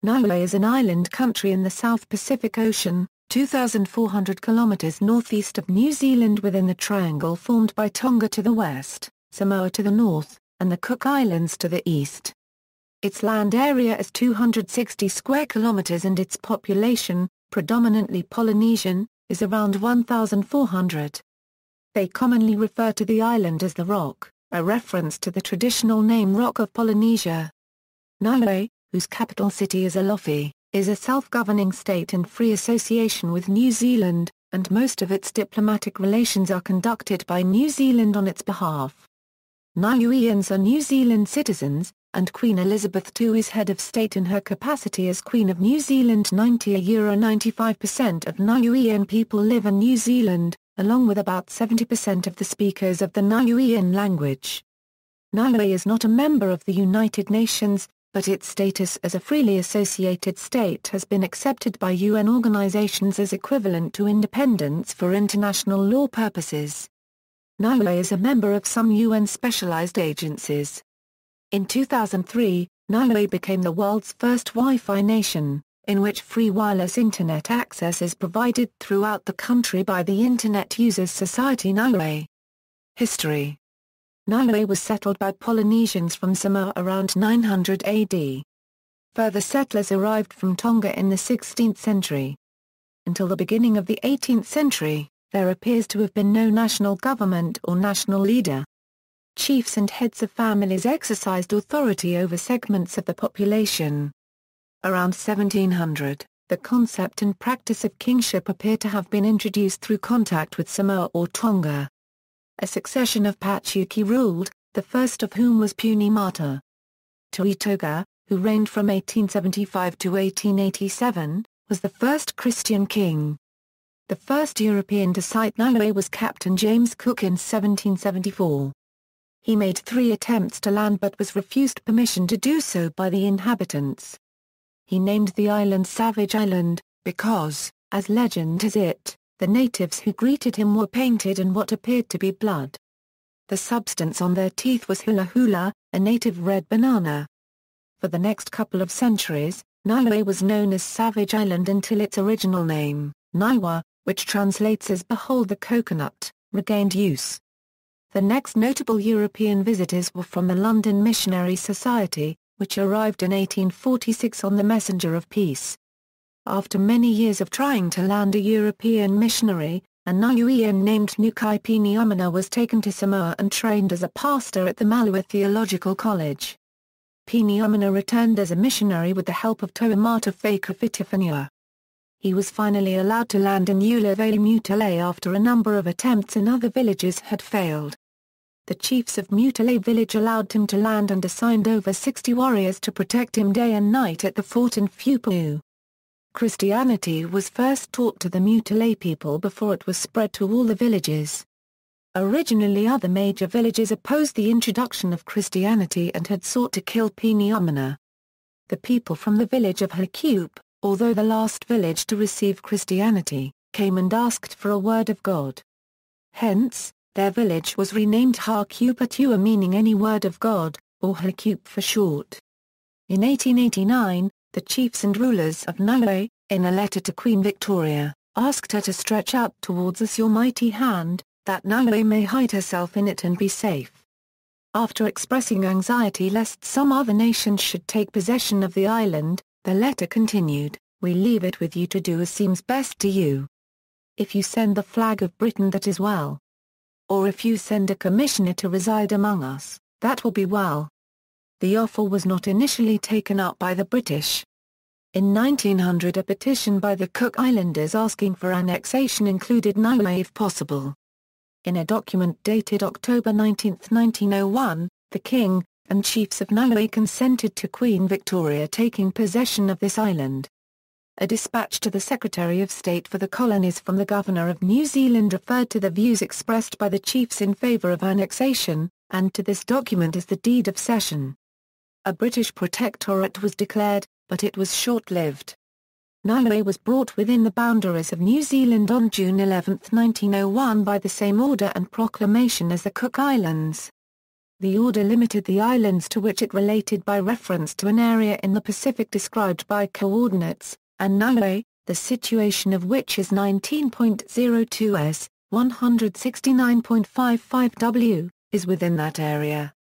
Niue is an island country in the South Pacific Ocean, 2,400 kilometres northeast of New Zealand within the triangle formed by Tonga to the west, Samoa to the north, and the Cook Islands to the east. Its land area is 260 square kilometres and its population, predominantly Polynesian, is around 1,400. They commonly refer to the island as the Rock, a reference to the traditional name Rock of Polynesia. Niue, whose capital city is Alofi, is a self-governing state in free association with New Zealand, and most of its diplomatic relations are conducted by New Zealand on its behalf. Niueans are New Zealand citizens, and Queen Elizabeth II is head of state in her capacity as Queen of New Zealand. 95% of Niuean people live in New Zealand, along with about 70% of the speakers of the Niuean language. Niue is not a member of the United Nations, but its status as a freely associated state has been accepted by UN organizations as equivalent to independence for international law purposes. Niue is a member of some UN specialized agencies. In 2003, Niue became the world's first Wi-Fi nation, in which free wireless Internet access is provided throughout the country by the Internet Users Society Niue. History. Niue was settled by Polynesians from Samoa around 900 AD. Further settlers arrived from Tonga in the 16th century. Until the beginning of the 18th century, there appears to have been no national government or national leader. Chiefs and heads of families exercised authority over segments of the population. Around 1700, the concept and practice of kingship appear to have been introduced through contact with Samoa or Tonga. A succession of Patriarchy ruled, the first of whom was Punimata Toga, who reigned from 1875 to 1887, was the first Christian king. The first European to sight Niue was Captain James Cook in 1774. He made 3 attempts to land but was refused permission to do so by the inhabitants. He named the island Savage Island, because, as legend has it, the natives who greeted him were painted in what appeared to be blood. The substance on their teeth was hula hula, a native red banana. For the next couple of centuries, Niue was known as Savage Island until its original name, Niuē, which translates as "behold the coconut," regained use. The next notable European visitors were from the London Missionary Society, which arrived in 1846 on the Messenger of Peace. After many years of trying to land a European missionary, a Niuean named ʻnjuɛɪ was taken to Samoa and trained as a pastor at the Niuē Theological College. Niuē returned as a missionary with the help of Toamata Whakawhitiwhenua. He was finally allowed to land in ʻnjuɛɪ after a number of attempts in other villages had failed. The chiefs of ʻnjuɛɪ village allowed him to land and assigned over 60 warriors to protect him day and night at the fort in Fupu. Christianity was first taught to the ʻnjuɛɪ people before it was spread to all the villages. Originally other major villages opposed the introduction of Christianity and had sought to kill Niuē. The people from the village of ʻnjuɛɪ, although the last village to receive Christianity, came and asked for a word of God. Hence, their village was renamed ʻnjuɛɪ meaning any word of God, or ʻnjuɛɪ for short. In 1889, the chiefs and rulers of Niue, in a letter to Queen Victoria, asked her to stretch out towards us your mighty hand, that Niue may hide herself in it and be safe. After expressing anxiety lest some other nation should take possession of the island, the letter continued, we leave it with you to do as seems best to you. If you send the flag of Britain that is well. Or if you send a commissioner to reside among us, that will be well. The offer was not initially taken up by the British. In 1900 a petition by the Cook Islanders asking for annexation included Niue if possible. In a document dated October 19, 1901, the King and chiefs of Niue consented to Queen Victoria taking possession of this island. A dispatch to the Secretary of State for the Colonies from the Governor of New Zealand referred to the views expressed by the chiefs in favour of annexation, and to this document as the Deed of Cession. A British protectorate was declared, but it was short-lived. Niue was brought within the boundaries of New Zealand on June 11, 1901 by the same order and proclamation as the Cook Islands. The order limited the islands to which it related by reference to an area in the Pacific described by coordinates, and Niue, the situation of which is 19.02 s, 169.55 w, is within that area.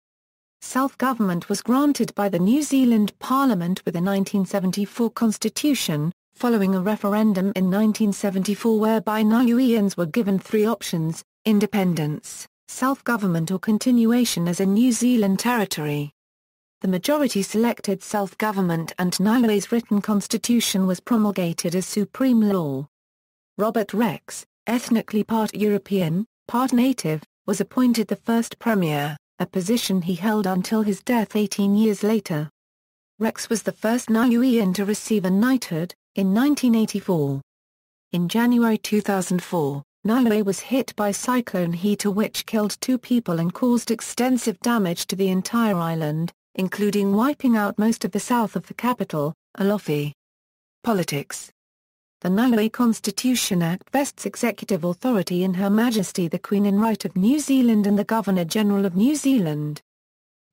Self-government was granted by the New Zealand Parliament with the 1974 Constitution, following a referendum in 1974 whereby Niueans were given three options: independence, self-government or continuation as a New Zealand territory. The majority selected self-government and Niue's written constitution was promulgated as supreme law. Robert Rex, ethnically part European, part native, was appointed the first premier, a position he held until his death 18 years later. Rex was the first Niuean to receive a knighthood, in 1984. In January 2004, Niue was hit by Cyclone Heta, which killed 2 people and caused extensive damage to the entire island, including wiping out most of the south of the capital, Alofi. Politics. The Niue Constitution Act vests executive authority in Her Majesty the Queen in right of New Zealand and the Governor-General of New Zealand.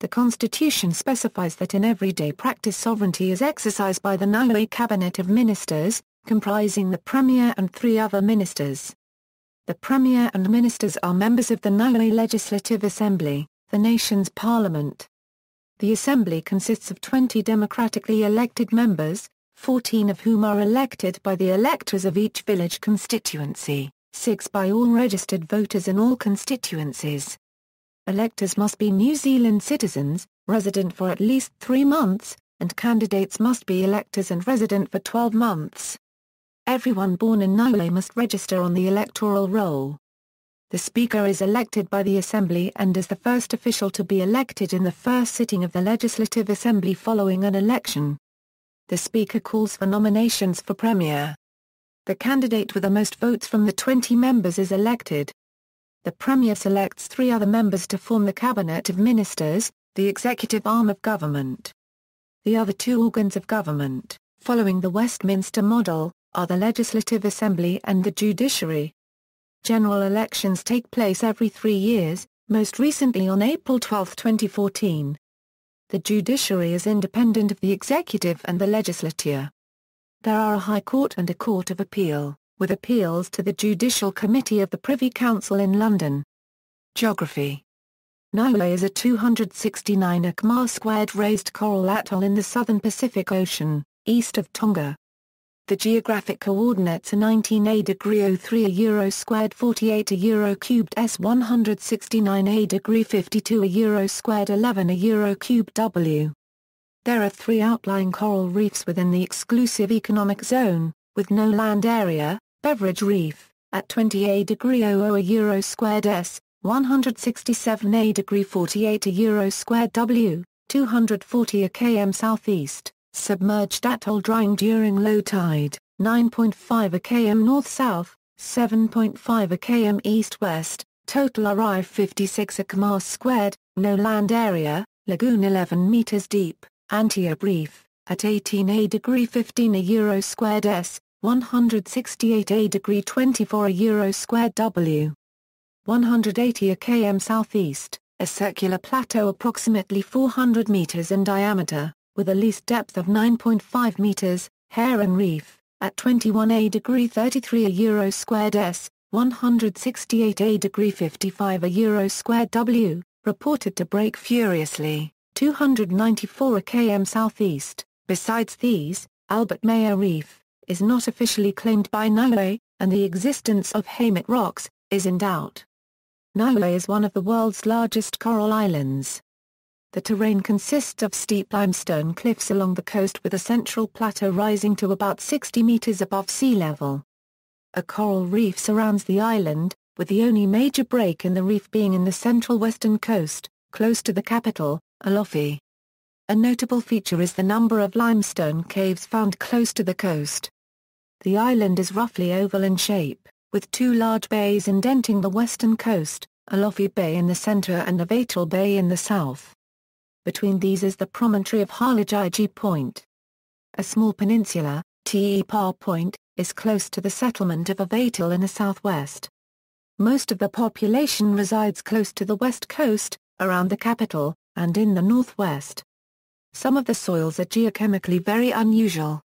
The Constitution specifies that in everyday practice sovereignty is exercised by the Niue Cabinet of Ministers, comprising the Premier and 3 other ministers. The Premier and Ministers are members of the Niue Legislative Assembly, the nation's parliament. The Assembly consists of 20 democratically elected members, 14 of whom are elected by the electors of each village constituency, 6 by all registered voters in all constituencies. Electors must be New Zealand citizens, resident for at least 3 months, and candidates must be electors and resident for 12 months. Everyone born in Niue must register on the electoral roll. The Speaker is elected by the Assembly and is the first official to be elected in the first sitting of the Legislative Assembly following an election. The Speaker calls for nominations for Premier. The candidate with the most votes from the 20 members is elected. The Premier selects 3 other members to form the Cabinet of Ministers, the executive arm of government. The other 2 organs of government, following the Westminster model, are the Legislative Assembly and the Judiciary. General elections take place every 3 years, most recently on April 12, 2014. The judiciary is independent of the executive and the legislature. There are a High Court and a Court of Appeal, with appeals to the Judicial Committee of the Privy Council in London. Geography. Niue is a 269 km² raised coral atoll in the southern Pacific Ocean, east of Tonga. The geographic coordinates are 19°03 €² 48 €³ s 169 52 €² 11 €³ w. There are 3 outlying coral reefs within the exclusive economic zone, with no land area: Beveridge Reef, at 20°00 €² s, 167 48 €² w, 240 km southeast. Submerged atoll drying during low tide, 9.5 km north-south, 7.5 km east-west, total arrive 56 km², no land area, lagoon 11 meters deep, Antiope Reef, at 18° 15 €² s, 168 24 €² w. 180 km southeast, a circular plateau approximately 400 meters in diameter, with a least depth of 9.5 meters, Heron Reef, at 21° 33 €² s, 168 55 €² w, reported to break furiously, 294 km southeast. Besides these, Albert Mayer Reef, is not officially claimed by Niue, and the existence of Hamete rocks, is in doubt. Niue is one of the world's largest coral islands. The terrain consists of steep limestone cliffs along the coast with a central plateau rising to about 60 meters above sea level. A coral reef surrounds the island, with the only major break in the reef being in the central western coast, close to the capital, Alofi. A notable feature is the number of limestone caves found close to the coast. The island is roughly oval in shape, with 2 large bays indenting the western coast, Alofi Bay in the center and Avatal Bay in the south. Between these is the promontory of Halajiji Point. A small peninsula, Te Pa Point, is close to the settlement of Avatal in the southwest. Most of the population resides close to the west coast, around the capital, and in the northwest. Some of the soils are geochemically very unusual.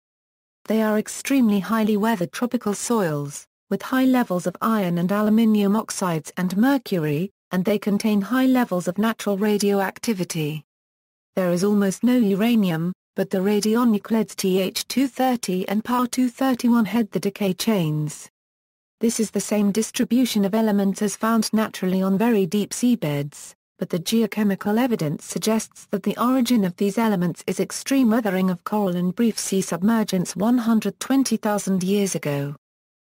They are extremely highly weathered tropical soils, with high levels of iron and aluminium oxides and mercury, and they contain high levels of natural radioactivity. There is almost no uranium, but the radionuclides Th230 and Pa231 head the decay chains. This is the same distribution of elements as found naturally on very deep seabeds, but the geochemical evidence suggests that the origin of these elements is extreme weathering of coral and brief sea submergence 120,000 years ago.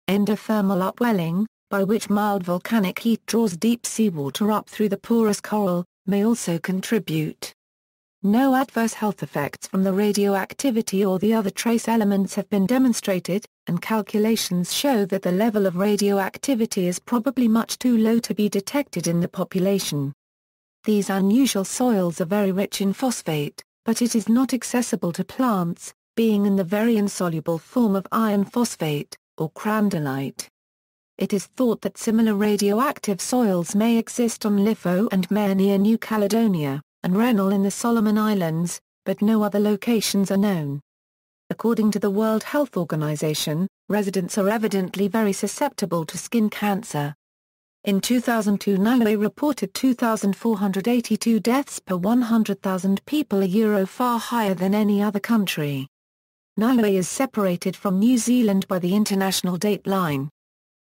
Endothermal upwelling, by which mild volcanic heat draws deep seawater up through the porous coral, may also contribute. No adverse health effects from the radioactivity or the other trace elements have been demonstrated, and calculations show that the level of radioactivity is probably much too low to be detected in the population. These unusual soils are very rich in phosphate, but it is not accessible to plants, being in the very insoluble form of iron phosphate, or crandallite. It is thought that similar radioactive soils may exist on Lifo and Mare near New Caledonia, and Rennell in the Solomon Islands, but no other locations are known. According to the World Health Organization, residents are evidently very susceptible to skin cancer. In 2002, Niue reported 2,482 deaths per 100,000 people, a far higher than any other country. Niue is separated from New Zealand by the international date line.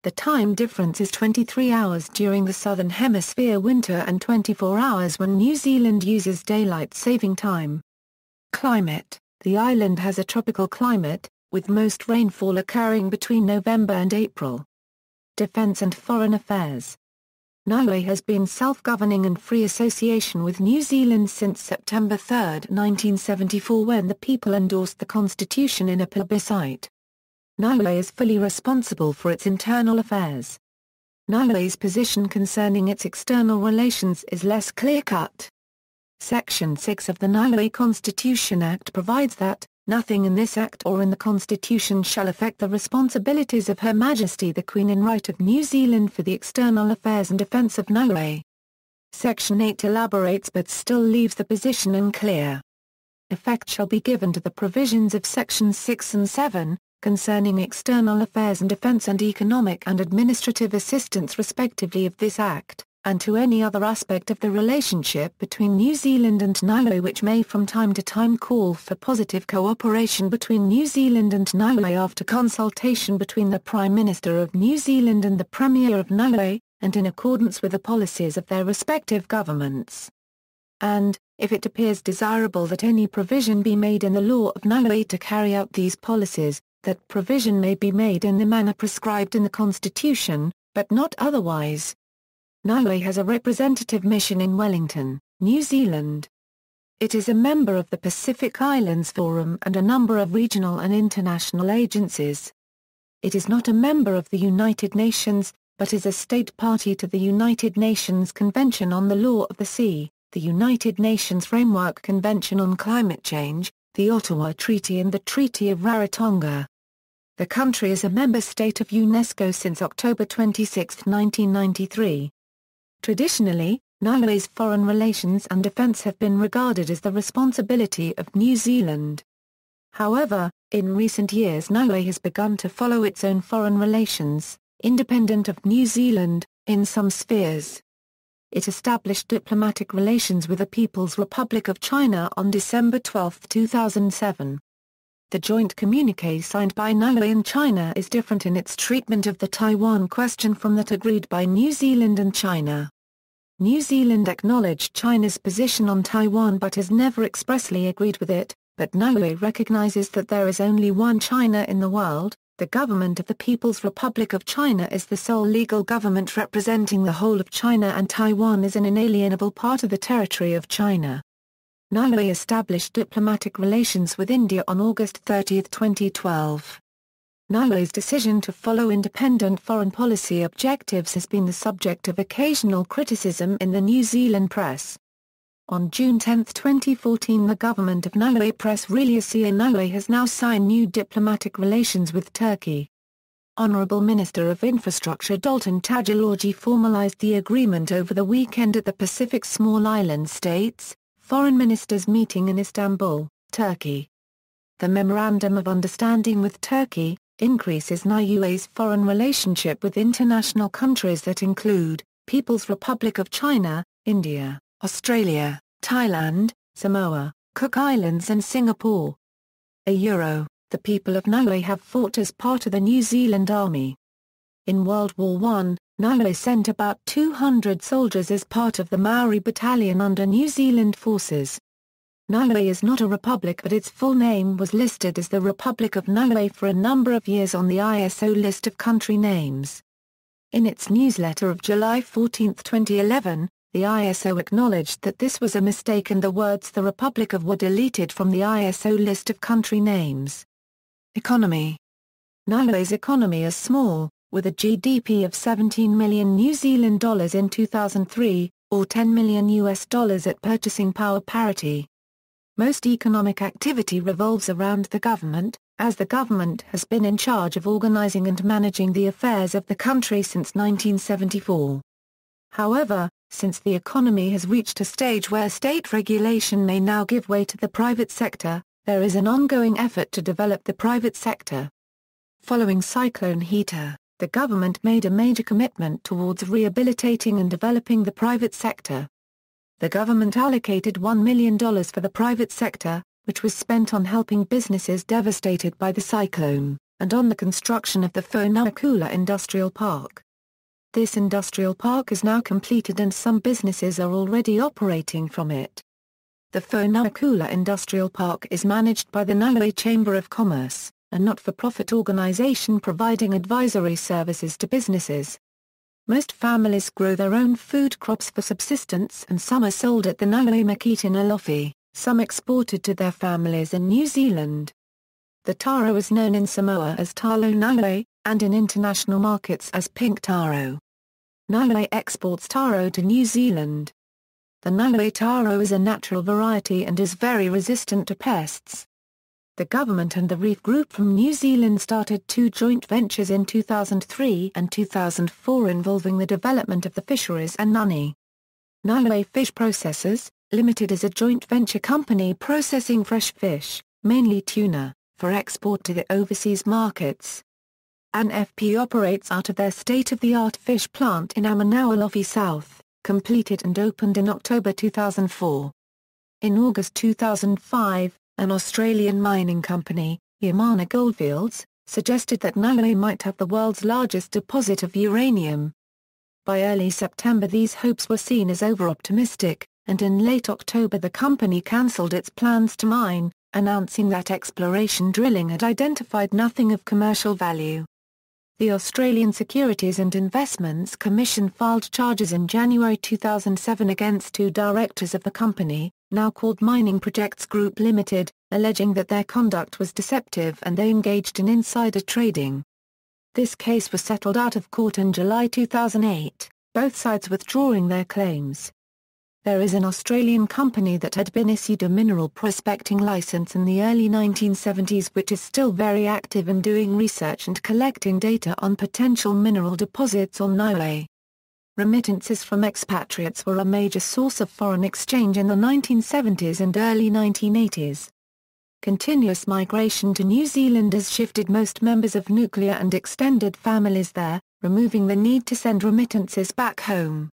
The time difference is 23 hours during the Southern Hemisphere winter and 24 hours when New Zealand uses daylight saving time. Climate: the island has a tropical climate, with most rainfall occurring between November and April. Defense and Foreign Affairs. Niue has been self-governing and free association with New Zealand since September 3, 1974, when the people endorsed the constitution in a plebiscite. Niue is fully responsible for its internal affairs. Niue's position concerning its external relations is less clear-cut. Section 6 of the Niue Constitution Act provides that, nothing in this act or in the Constitution shall affect the responsibilities of Her Majesty the Queen in right of New Zealand for the external affairs and defence of Niue. Section 8 elaborates but still leaves the position unclear. Effect shall be given to the provisions of Sections 6 and 7, concerning external affairs and defence and economic and administrative assistance respectively of this Act, and to any other aspect of the relationship between New Zealand and Niue which may from time to time call for positive cooperation between New Zealand and Niue after consultation between the Prime Minister of New Zealand and the Premier of Niue, and in accordance with the policies of their respective governments. And, if it appears desirable that any provision be made in the law of Niue to carry out these policies, that provision may be made in the manner prescribed in the Constitution, but not otherwise. Niue has a representative mission in Wellington, New Zealand. It is a member of the Pacific Islands Forum and a number of regional and international agencies. It is not a member of the United Nations, but is a state party to the United Nations Convention on the Law of the Sea, the United Nations Framework Convention on Climate Change, the Ottawa Treaty and the Treaty of Rarotonga. The country is a member state of UNESCO since October 26, 1993. Traditionally, Niue's foreign relations and defence have been regarded as the responsibility of New Zealand. However, in recent years Niue has begun to follow its own foreign relations, independent of New Zealand, in some spheres. It established diplomatic relations with the People's Republic of China on December 12, 2007. The joint communiqué signed by Niue and China is different in its treatment of the Taiwan question from that agreed by New Zealand and China. New Zealand acknowledged China's position on Taiwan but has never expressly agreed with it, but Niue recognizes that there is only one China in the world. The government of the People's Republic of China is the sole legal government representing the whole of China, and Taiwan is an inalienable part of the territory of China. Niue established diplomatic relations with India on August 30, 2012. Niue's decision to follow independent foreign policy objectives has been the subject of occasional criticism in the New Zealand press. On June 10, 2014, the government of Niue press release Niue has now signed new diplomatic relations with Turkey. Honorable Minister of Infrastructure Dalton Tajilorji formalized the agreement over the weekend at the Pacific Small Island States Foreign Ministers meeting in Istanbul, Turkey. The Memorandum of Understanding with Turkey increases Niue's foreign relationship with international countries that include People's Republic of China, India, Australia, Thailand, Samoa, Cook Islands and Singapore. The people of Niue have fought as part of the New Zealand Army. In World War I, Niue sent about 200 soldiers as part of the Maori Battalion under New Zealand forces. Niue is not a republic, but its full name was listed as the Republic of Niue for a number of years on the ISO list of country names. In its newsletter of July 14, 2011, the ISO acknowledged that this was a mistake and the words "the Republic of" were deleted from the ISO list of country names. Economy. Niue's economy is small, with a GDP of 17 million New Zealand dollars in 2003, or $10 million at purchasing power parity. Most economic activity revolves around the government, as the government has been in charge of organizing and managing the affairs of the country since 1974. However, since the economy has reached a stage where state regulation may now give way to the private sector, there is an ongoing effort to develop the private sector. Following Cyclone Heta, the government made a major commitment towards rehabilitating and developing the private sector. The government allocated $1 million for the private sector, which was spent on helping businesses devastated by the cyclone, and on the construction of the Niuean Industrial Park. This industrial park is now completed and some businesses are already operating from it. The Niuean Industrial Park is managed by the Niue Chamber of Commerce, a not-for-profit organization providing advisory services to businesses. Most families grow their own food crops for subsistence and some are sold at the Niue market in Alofi, some exported to their families in New Zealand. The taro is known in Samoa as talo Niue, and in international markets as pink taro. Niue exports taro to New Zealand. The Niue taro is a natural variety and is very resistant to pests. The government and the Reef Group from New Zealand started 2 joint ventures in 2003 and 2004 involving the development of the fisheries and Niue. Niue Fish Processors, Limited is a joint venture company processing fresh fish, mainly tuna, for export to the overseas markets. NFP operates out of their state-of-the-art fish plant in Amanao Alofi South, completed and opened in October 2004. In August 2005, an Australian mining company, Yamana Goldfields, suggested that Niue might have the world's largest deposit of uranium. By early September these hopes were seen as over-optimistic, and in late October the company cancelled its plans to mine, announcing that exploration drilling had identified nothing of commercial value. The Australian Securities and Investments Commission filed charges in January 2007 against 2 directors of the company, now called Mining Projects Group Limited, alleging that their conduct was deceptive and they engaged in insider trading. This case was settled out of court in July 2008, both sides withdrawing their claims. There is an Australian company that had been issued a mineral prospecting license in the early 1970s which is still very active in doing research and collecting data on potential mineral deposits on Niue. Remittances from expatriates were a major source of foreign exchange in the 1970s and early 1980s. Continuous migration to New Zealand has shifted most members of nuclear and extended families there, removing the need to send remittances back home.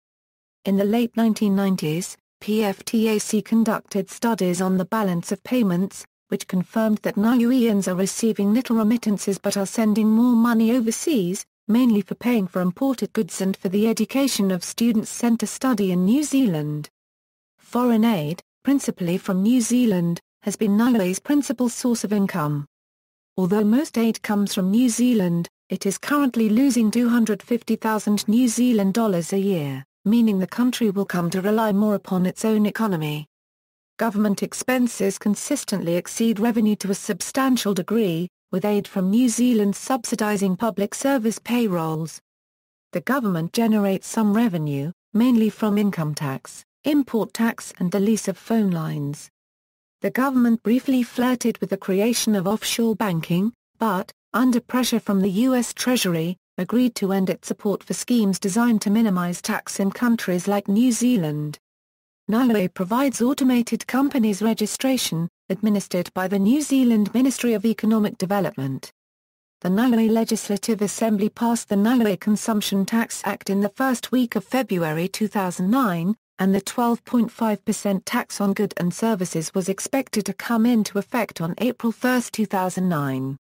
In the late 1990s, PFTAC conducted studies on the balance of payments, which confirmed that Niueans are receiving little remittances but are sending more money overseas, mainly for paying for imported goods and for the education of students sent to study in New Zealand. Foreign aid, principally from New Zealand, has been Niue's principal source of income. Although most aid comes from New Zealand, it is currently losing 250,000 New Zealand dollars a year, meaning the country will come to rely more upon its own economy. Government expenses consistently exceed revenue to a substantial degree, with aid from New Zealand subsidising public service payrolls. The government generates some revenue, mainly from income tax, import tax and the lease of phone lines. The government briefly flirted with the creation of offshore banking, but, under pressure from the U.S. Treasury, agreed to end its support for schemes designed to minimize tax in countries like New Zealand. Niue provides automated companies registration, administered by the New Zealand Ministry of Economic Development. The Niue Legislative Assembly passed the Niue Consumption Tax Act in the first week of February 2009, and the 12.5% tax on goods and services was expected to come into effect on April 1, 2009.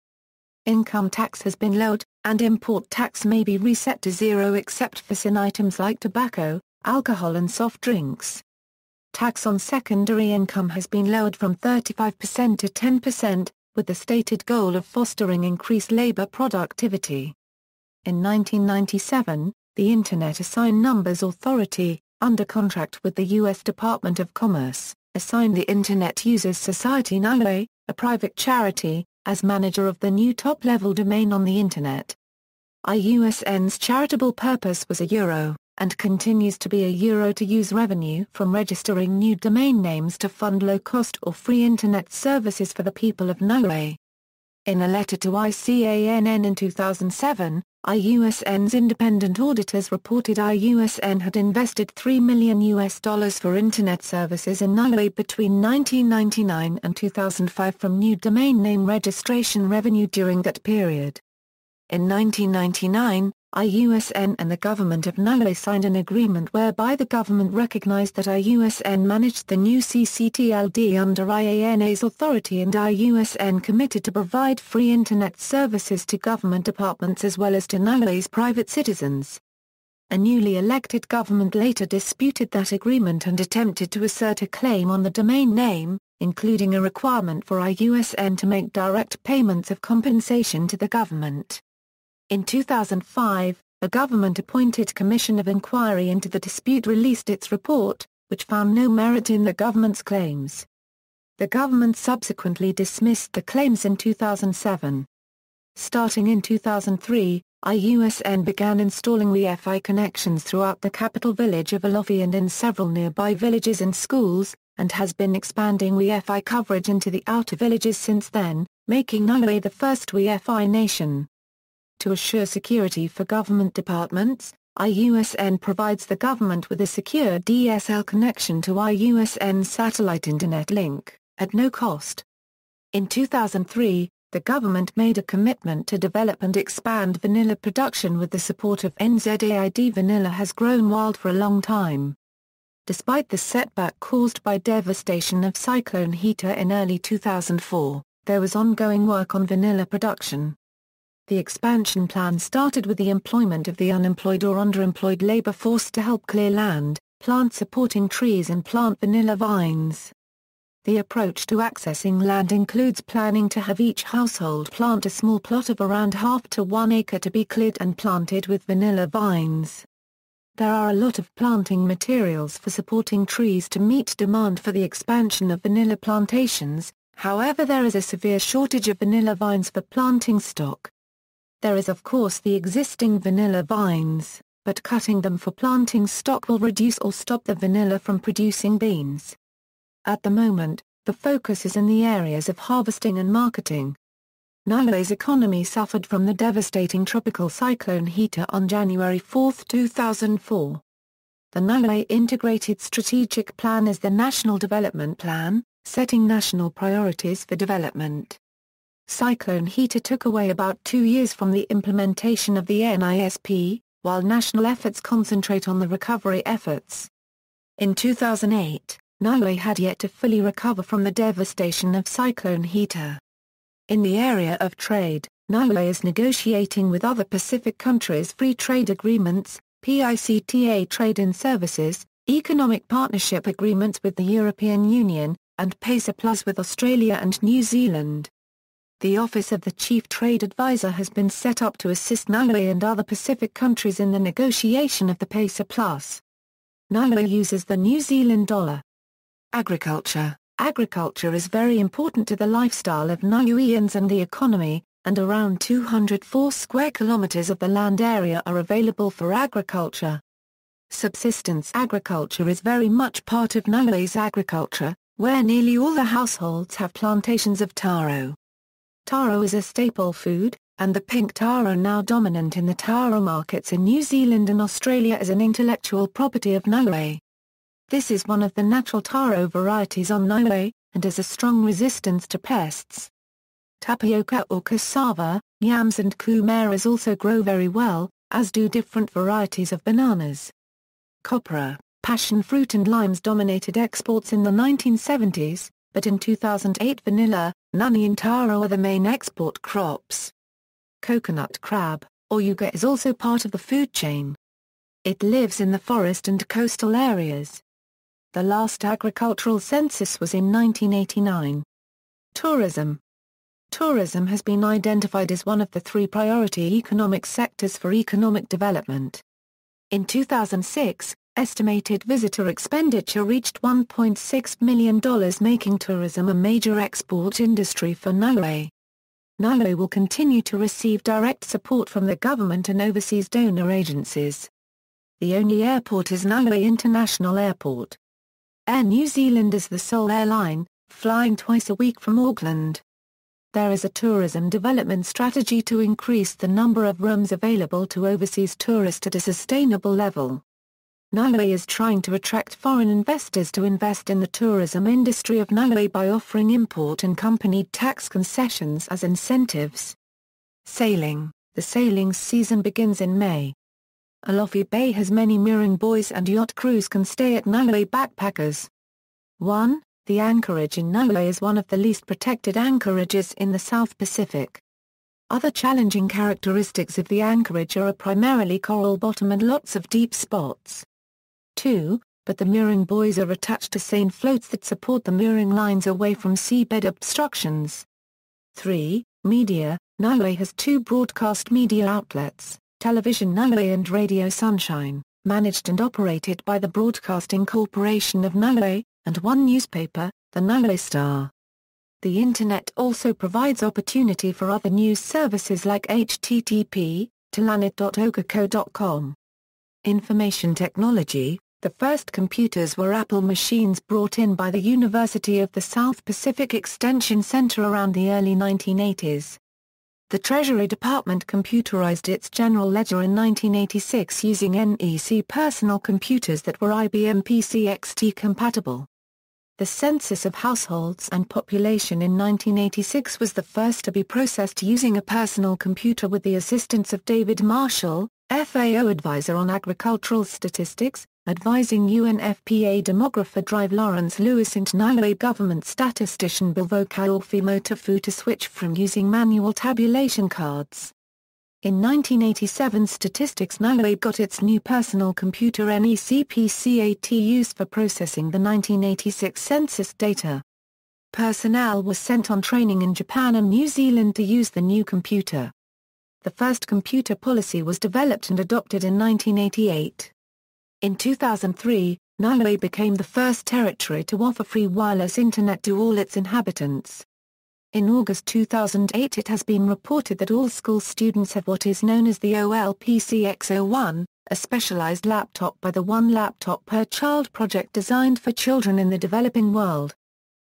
Income tax has been lowered, and import tax may be reset to zero except for certain items like tobacco, alcohol and soft drinks. Tax on secondary income has been lowered from 35% to 10%, with the stated goal of fostering increased labor productivity. In 1997, the Internet Assigned Numbers Authority, under contract with the U.S. Department of Commerce, assigned the Internet Users Society Niue, a private charity, as manager of the new top-level domain on the Internet. IUSN's charitable purpose was €, and continues to be €, to use revenue from registering new domain names to fund low-cost or free Internet services for the people of Niue. In a letter to ICANN in 2007, IUSN's independent auditors reported IUSN had invested $3 million for Internet services in Niue between 1999 and 2005 from new domain name registration revenue during that period. In 1999, IUSN and the government of Niue signed an agreement whereby the government recognized that IUSN managed the new CCTLD under IANA's authority, and IUSN committed to provide free Internet services to government departments as well as to Niue's private citizens. A newly elected government later disputed that agreement and attempted to assert a claim on the domain name, including a requirement for IUSN to make direct payments of compensation to the government. In 2005, a government-appointed Commission of Inquiry into the dispute released its report, which found no merit in the government's claims. The government subsequently dismissed the claims in 2007. Starting in 2003, IUSN began installing Wi-Fi connections throughout the capital village of Alofi and in several nearby villages and schools, and has been expanding Wi-Fi coverage into the outer villages since then, making Niue the first Wi-Fi nation. To assure security for government departments, IUSN provides the government with a secure DSL connection to IUSN's satellite internet link, at no cost. In 2003, the government made a commitment to develop and expand vanilla production with the support of NZAID. Vanilla has grown wild for a long time. Despite the setback caused by devastation of Cyclone Heta in early 2004, there was ongoing work on vanilla production. The expansion plan started with the employment of the unemployed or underemployed labor force to help clear land, plant supporting trees and plant vanilla vines. The approach to accessing land includes planning to have each household plant a small plot of around half to 1 acre to be cleared and planted with vanilla vines. There are a lot of planting materials for supporting trees to meet demand for the expansion of vanilla plantations, however there is a severe shortage of vanilla vines for planting stock. There is of course the existing vanilla vines, but cutting them for planting stock will reduce or stop the vanilla from producing beans. At the moment, the focus is in the areas of harvesting and marketing. Niue's economy suffered from the devastating tropical cyclone Heta on January 4, 2004. The Niue Integrated Strategic Plan is the national development plan, setting national priorities for development. Cyclone Heta took away about 2 years from the implementation of the NISP, while national efforts concentrate on the recovery efforts. In 2008, Niue had yet to fully recover from the devastation of Cyclone Heta. In the area of trade, Niue is negotiating with other Pacific countries free trade agreements, PICTA trade in services, economic partnership agreements with the European Union, and PACE Plus with Australia and New Zealand. The Office of the Chief Trade Advisor has been set up to assist Niue and other Pacific countries in the negotiation of the PACE Plus. Niue uses the New Zealand dollar. Agriculture. Agriculture is very important to the lifestyle of Niueans and the economy, and around 204 square kilometers of the land area are available for agriculture. Subsistence agriculture is very much part of Niue's agriculture, where nearly all the households have plantations of taro. Taro is a staple food, and the pink taro now dominant in the taro markets in New Zealand and Australia is an intellectual property of Niue. This is one of the natural taro varieties on Niue, and has a strong resistance to pests. Tapioca or cassava, yams and coumaras also grow very well, as do different varieties of bananas. Copra, passion fruit and limes dominated exports in the 1970s, but in 2008 vanilla, noni and taro are the main export crops. Coconut crab, or ʻnjuːeɪ, is also part of the food chain. It lives in the forest and coastal areas. The last agricultural census was in 1989. Tourism. Tourism has been identified as one of the 3 priority economic sectors for economic development. In 2006, estimated visitor expenditure reached $1.6 million, making tourism a major export industry for Niue. Niue will continue to receive direct support from the government and overseas donor agencies. The only airport is Niue International Airport. Air New Zealand is the sole airline, flying twice a week from Auckland. There is a tourism development strategy to increase the number of rooms available to overseas tourists at a sustainable level. Niue is trying to attract foreign investors to invest in the tourism industry of Niue by offering import and company tax concessions as incentives. Sailing. The sailing season begins in May. Alofi Bay has many mooring buoys and yacht crews can stay at Niue backpackers. 1. The anchorage in Niue is one of the least protected anchorages in the South Pacific. Other challenging characteristics of the anchorage are primarily coral bottom and lots of deep spots. 2. But the mooring buoys are attached to seine floats that support the mooring lines away from seabed obstructions. 3. Media. Niue has 2 broadcast media outlets, Television Niue and Radio Sunshine, managed and operated by the Broadcasting Corporation of Niue, and 1 newspaper, the Niue Star. The Internet also provides opportunity for other news services like http://talanet.okaco.com. Information technology. The first computers were Apple machines brought in by the University of the South Pacific Extension Center around the early 1980s. The Treasury Department computerized its general ledger in 1986 using NEC personal computers that were IBM PCXT compatible. The census of households and population in 1986 was the first to be processed using a personal computer with the assistance of David Marshall, FAO advisor on agricultural statistics, advising UNFPA demographer Drive Lawrence Lewis and Niue government statistician Bilvo Kaofi Motafu to switch from using manual tabulation cards. In 1987 Statistics Niue got its new personal computer NECPCAT used for processing the 1986 census data. Personnel was sent on training in Japan and New Zealand to use the new computer. The first computer policy was developed and adopted in 1988. In 2003, Niue became the first territory to offer free wireless Internet to all its inhabitants. In August 2008 it has been reported that all school students have what is known as the OLPCX01, a specialized laptop by the One Laptop Per Child project designed for children in the developing world.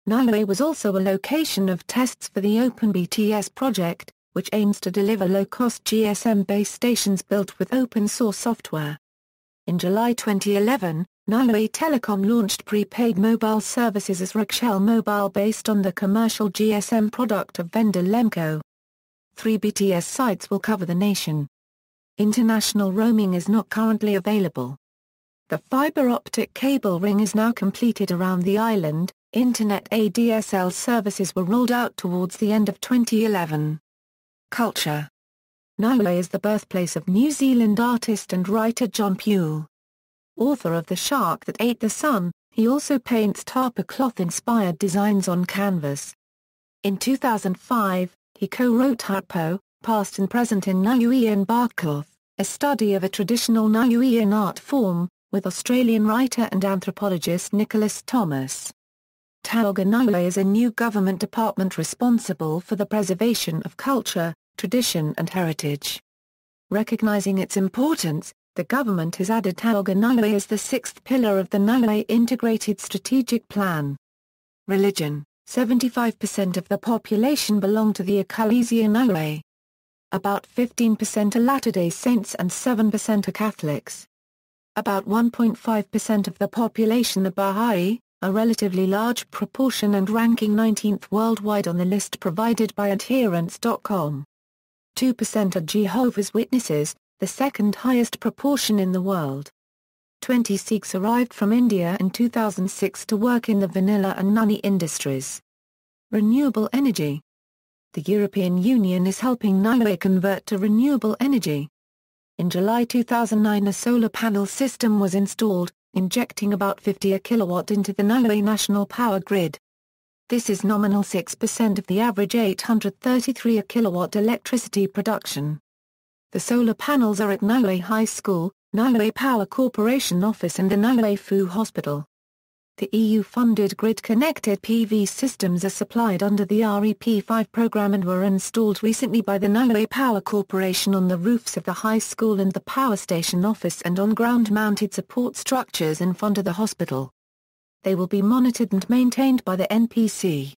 Niue was also a location of tests for the OpenBTS project, which aims to deliver low-cost GSM base stations built with open-source software. In July 2011, Niue Telecom launched prepaid mobile services as Rexel Mobile based on the commercial GSM product of vendor Lemco. 3 BTS sites will cover the nation. International roaming is not currently available. The fiber optic cable ring is now completed around the island. Internet ADSL services were rolled out towards the end of 2011. Culture. Niue is the birthplace of New Zealand artist and writer John Pule. Author of The Shark That Ate the Sun, he also paints tapa cloth-inspired designs on canvas. In 2005, he co-wrote Harpo, Past and Present in Niuean Barkcloth, a study of a traditional Niuean art form, with Australian writer and anthropologist Nicholas Thomas. Taonga Niue is a new government department responsible for the preservation of culture, tradition and heritage. Recognizing its importance, the government has added Taonga Niue as the 6th pillar of the Niue Integrated Strategic Plan. Religion. 75% of the population belong to the Ecclesia Niuean. About 15% are Latter-day Saints and 7% are Catholics. About 1.5% of the population are Baha'i, a relatively large proportion and ranking 19th worldwide on the list provided by adherents.com. 2% are Jehovah's Witnesses, the second highest proportion in the world. 20 Sikhs arrived from India in 2006 to work in the vanilla and noni industries. Renewable energy. The European Union is helping Niue convert to renewable energy. In July 2009 a solar panel system was installed, injecting about 50 kilowatt into the Niue national power grid. This is nominal 6% of the average 833 kilowatt electricity production. The solar panels are at Niue High School, Niue Power Corporation office and the Niue Fu Hospital. The EU-funded grid-connected PV systems are supplied under the REP5 program and were installed recently by the Niue Power Corporation on the roofs of the high school and the power station office and on ground-mounted support structures in front of the hospital. They will be monitored and maintained by the NPC.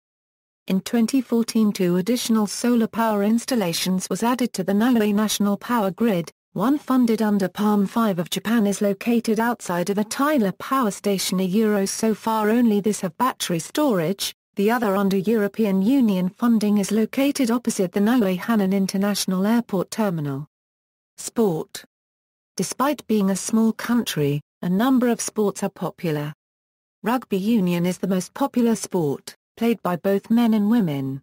In 2014 2 additional solar power installations was added to the Niue national power grid. One funded under Palm 5 of Japan is located outside of a Tyler power station. So far only this have battery storage, the other under European Union funding is located opposite the Niue Hannon International Airport Terminal. Sport. Despite being a small country, a number of sports are popular. Rugby union is the most popular sport, played by both men and women.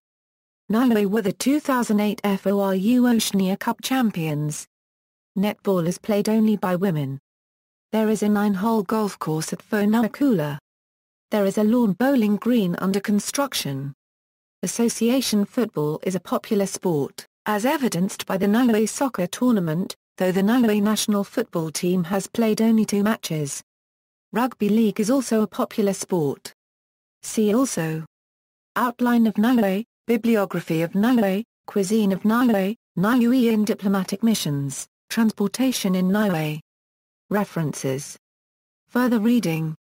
Niue were the 2008 FORU Oceania Cup champions. Netball is played only by women. There is a 9-hole golf course at Fonaukula. There is a lawn bowling green under construction. Association football is a popular sport, as evidenced by the Niue soccer tournament, though the Niue national football team has played only 2 matches. Rugby league is also a popular sport. See also: Outline of Niue, Bibliography of Niue, Cuisine of Niue, Niuean diplomatic missions, Transportation in Niue. References. Further reading.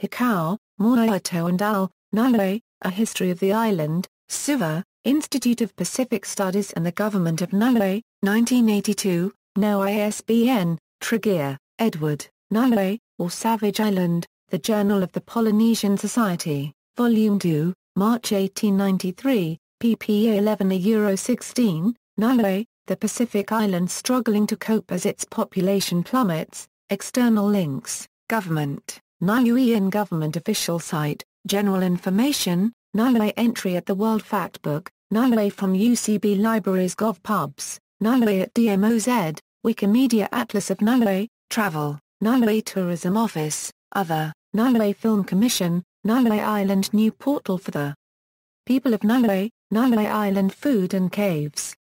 Hikau, Moaito and Al, Niue, A History of the Island, Suva, Institute of Pacific Studies and the Government of Niue, 1982, No ISBN, Tregear, Edward, Niue, or Savage Island, The Journal of the Polynesian Society, Volume 2, March 1893, pp 11 €16, Niue, The Pacific Islands Struggling to Cope as Its Population Plummets. External links, Government, Niuean Government Official Site, General Information, Niue Entry at the World Factbook, Niue from UCB Libraries GovPubs, Niue at DMOZ, Wikimedia Atlas of Niue, Travel, Niue Tourism Office, Other, Niue Film Commission, Niue Island New Portal for the People of Niue, Niue Island Food and Caves.